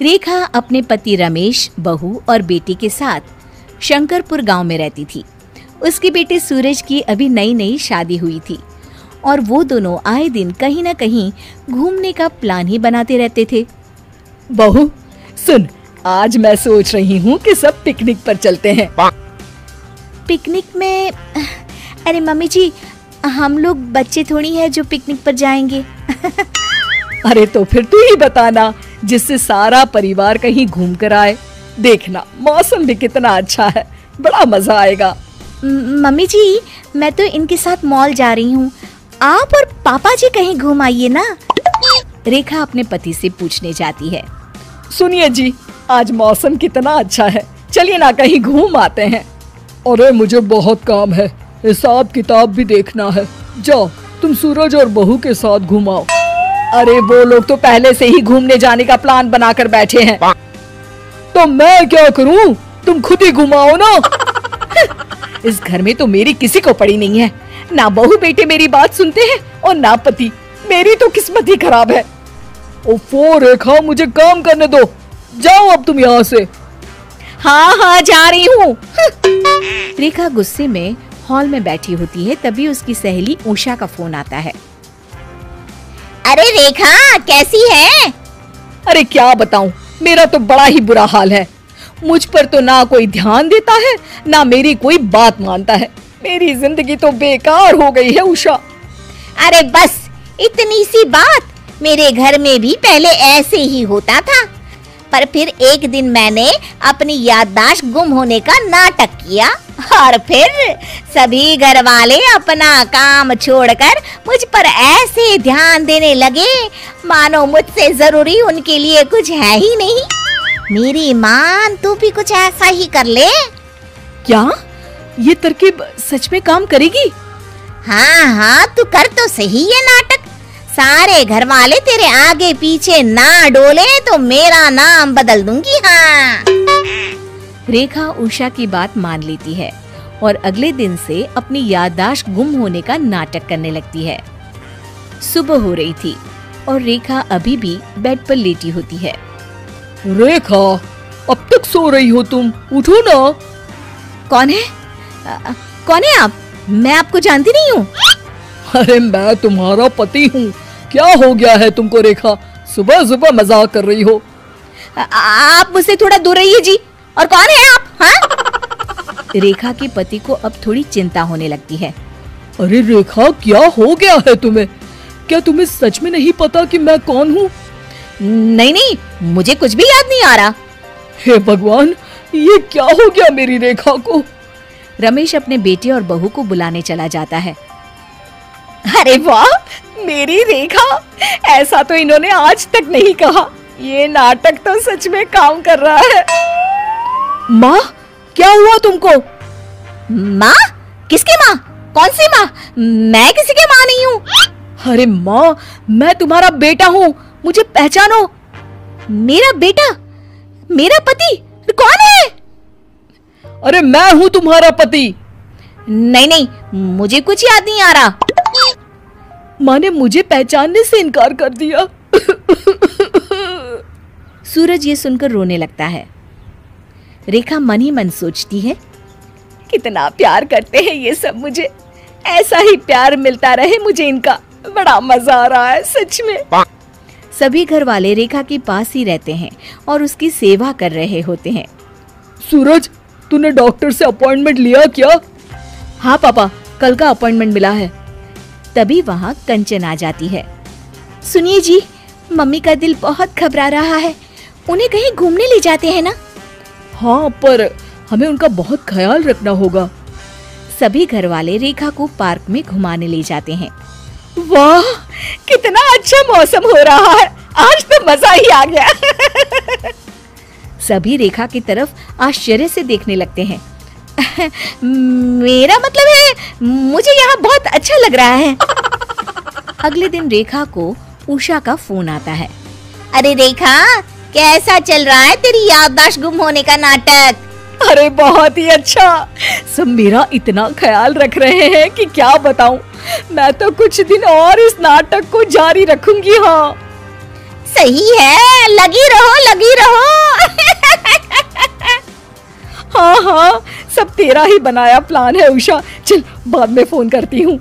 रेखा अपने पति रमेश, बहू और बेटी के साथ शंकरपुर गांव में रहती थी। उसके बेटे सूरज की अभी नई नई शादी हुई थी और वो दोनों आए दिन कहीं न कहीं घूमने का प्लान ही बनाते रहते थे। बहू सुन, आज मैं सोच रही हूँ कि सब पिकनिक पर चलते हैं। पिकनिक में? अरे मम्मी जी, हम लोग बच्चे थोड़ी हैं जो पिकनिक पर जाएंगे। अरे तो फिर तू ही बताना, जिससे सारा परिवार कहीं घूम कर आए। देखना मौसम भी कितना अच्छा है, बड़ा मजा आएगा। मम्मी जी, मैं तो इनके साथ मॉल जा रही हूँ, आप और पापा जी कहीं घूम आइए ना। रेखा अपने पति से पूछने जाती है। सुनिए जी, आज मौसम कितना अच्छा है, चलिए ना कहीं घूम आते हैं। अरे मुझे बहुत काम है, हिसाब किताब भी देखना है। जाओ तुम सूरज और बहू के साथ घुमाओ। अरे वो लोग तो पहले से ही घूमने जाने का प्लान बनाकर बैठे हैं। तो मैं क्या करूं, तुम खुद ही घुमाओ ना। इस घर में तो मेरी किसी को पड़ी नहीं है, ना बहू बेटे मेरी बात सुनते हैं और ना पति। मेरी तो किस्मत ही खराब है। ओफो रेखा, मुझे काम करने दो, जाओ अब तुम यहाँ से। हाँ जा रही हूँ। रेखा गुस्से में हॉल में बैठी होती है, तभी उसकी सहेली उषा का फोन आता है। अरे रेखा, कैसी है? अरे क्या बताऊं, मेरा तो बड़ा ही बुरा हाल है। मुझ पर तो ना कोई ध्यान देता है, ना मेरी कोई बात मानता है। मेरी जिंदगी तो बेकार हो गई है उषा। अरे बस इतनी सी बात, मेरे घर में भी पहले ऐसे ही होता था, पर फिर एक दिन मैंने अपनी याददाश्त गुम होने का नाटक किया और फिर सभी घर वाले अपना काम छोड़कर मुझ पर ऐसे ध्यान देने लगे मानो मुझसे जरूरी उनके लिए कुछ है ही नहीं। मेरी मान, तू भी कुछ ऐसा ही कर ले। क्या ये तरकीब सच में काम करेगी? हाँ, तू कर तो सही ये नाटक। सारे घर वाले तेरे आगे पीछे ना डोले तो मेरा नाम बदल दूंगी। हाँ। रेखा उषा की बात मान लेती है और अगले दिन से अपनी याददाश्त गुम होने का नाटक करने लगती है। सुबह हो रही थी और रेखा अभी भी बेड पर लेटी होती है। रेखा, अब तक सो रही हो तुम, उठो ना। कौन है? कौन है आप? मैं आपको जानती नहीं हूँ। अरे मैं तुम्हारा पति हूँ। क्या हो गया है तुमको रेखा, सुबह सुबह मजाक कर रही हो? आप मुझसे थोड़ा दूर रहिए जी। और कौन है आप? हाँ? रेखा के पति को अब थोड़ी चिंता होने लगती है। अरे रेखा, क्या हो गया है तुम्हें? क्या तुम्हें सच में नहीं पता कि मैं कौन हूँ? नहीं, मुझे कुछ भी याद नहीं आ रहा। हे भगवान, ये क्या हो गया मेरी रेखा को? रमेश अपने बेटे और बहू को बुलाने चला जाता है। अरे वाह, मेरी रेखा, ऐसा तो इन्होंने आज तक नहीं कहा। ये नाटक तो सच में काम कर रहा है। माँ, क्या हुआ तुमको? माँ? किसकी माँ? कौन सी माँ? मैं किसी की माँ नहीं हूँ। अरे माँ, मैं तुम्हारा बेटा हूँ, मुझे पहचानो। मेरा बेटा? मेरा पति? कौन है? अरे मैं हूँ तुम्हारा पति। नहीं, मुझे कुछ याद नहीं आ रहा। माँ ने मुझे पहचानने से इनकार कर दिया। सूरज ये सुनकर रोने लगता है। रेखा मन ही मन सोचती है, कितना प्यार करते हैं ये सब मुझे, ऐसा ही प्यार मिलता रहे मुझे इनका। बड़ा मजा आ रहा है सच में। सभी घर वाले रेखा के पास ही रहते हैं और उसकी सेवा कर रहे होते हैं। सूरज, तूने डॉक्टर से अपॉइंटमेंट लिया क्या? हाँ पापा, कल का अपॉइंटमेंट मिला है। तभी वहाँ कंचन आ जाती है। सुनिए जी, मम्मी का दिल बहुत घबरा रहा है, उन्हें कहीं घूमने ले जाते हैं ना? हाँ, पर हमें उनका बहुत ख्याल रखना होगा। सभी घर वाले रेखा को पार्क में घुमाने ले जाते हैं। वाह, कितना अच्छा मौसम हो रहा है, आज तो मजा ही आ गया। सभी रेखा की तरफ आश्चर्य से देखने लगते हैं। मेरा मतलब है, मुझे यहाँ बहुत अच्छा लग रहा है। अगले दिन रेखा को उषा का फोन आता है। अरे रेखा, कैसा चल रहा है तेरी याददाश्त गुम होने का नाटक? अरे बहुत ही अच्छा, सब मेरा इतना ख्याल रख रहे हैं कि क्या बताऊं। मैं तो कुछ दिन और इस नाटक को जारी रखूंगी। हाँ, सही है, लगी रहो लगी रहो। हाँ हाँ, सब तेरा ही बनाया प्लान है उषा। चल बाद में फोन करती हूँ।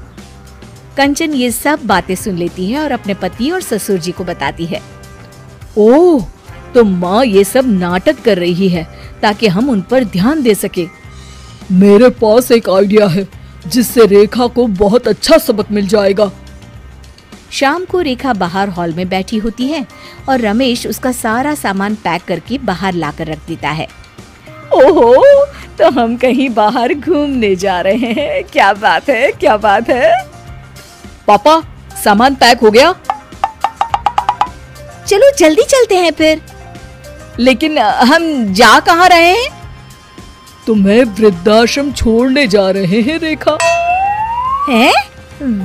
कंचन ये सब बातें सुन लेती है और अपने पति और ससुर जी को बताती है। ओह, तो माँ ये सब नाटक कर रही है ताकि हम उन पर ध्यान दे सके। मेरे पास एक आइडिया है जिससे रेखा को बहुत अच्छा सबक मिल जाएगा। शाम को रेखा बाहर हॉल में बैठी होती है और रमेश उसका सारा सामान पैक करके बाहर लाकर रख देता है। ओहो, तो हम कहीं बाहर घूमने जा रहे हैं। क्या बात है, क्या बात है। पापा, सामान पैक हो गया? चलो जल्दी चलते हैं फिर। लेकिन हम जा कहाँ रहे हैं? तुम्हें वृद्धाश्रम छोड़ने जा रहे हैं रेखा। हैं?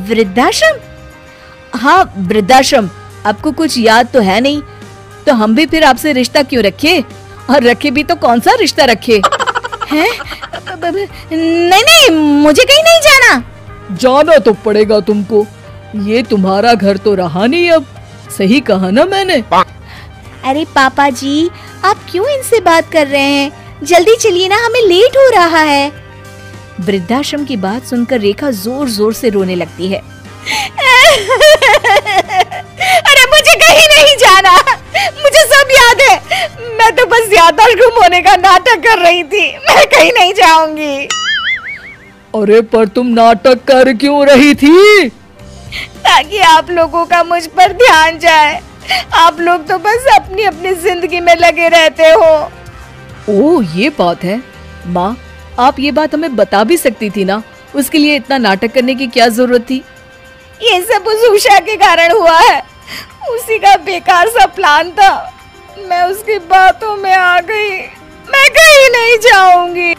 वृद्धाश्रम? हाँ, वृद्धाश्रम। आपको कुछ याद तो है नहीं, तो हम भी फिर आपसे रिश्ता क्यों रखे? और रखे भी तो कौन सा रिश्ता रखे? हैं? नहीं नहीं, मुझे कहीं नहीं जाना। जाना तो पड़ेगा तुमको, ये तुम्हारा घर तो रहा नहीं अब। सही कहा ना मैंने? अरे पापा जी, आप क्यों इनसे बात कर रहे हैं? जल्दी चलिए ना, हमें लेट हो रहा है। वृद्धाश्रम की बात सुनकर रेखा जोर जोर से रोने लगती है। अरे मुझे कहीं नहीं जाना, मुझे सब याद है। मैं तो बस याददाश्त गुम होने का नाटक कर रही थी, मैं कहीं नहीं जाऊंगी। अरे पर तुम नाटक कर क्यों रही थी? ताकि आप लोगों का मुझ पर ध्यान जाए। आप लोग तो बस अपनी अपनी जिंदगी में लगे रहते हो। ओह, ये बात है। माँ, आप ये बात हमें बता भी सकती थी ना, उसके लिए इतना नाटक करने की क्या जरूरत थी? ये सब उस उषा के कारण हुआ है, उसी का बेकार सा प्लान था। मैं उसकी बातों में आ गई, मैं कहीं नहीं जाऊंगी।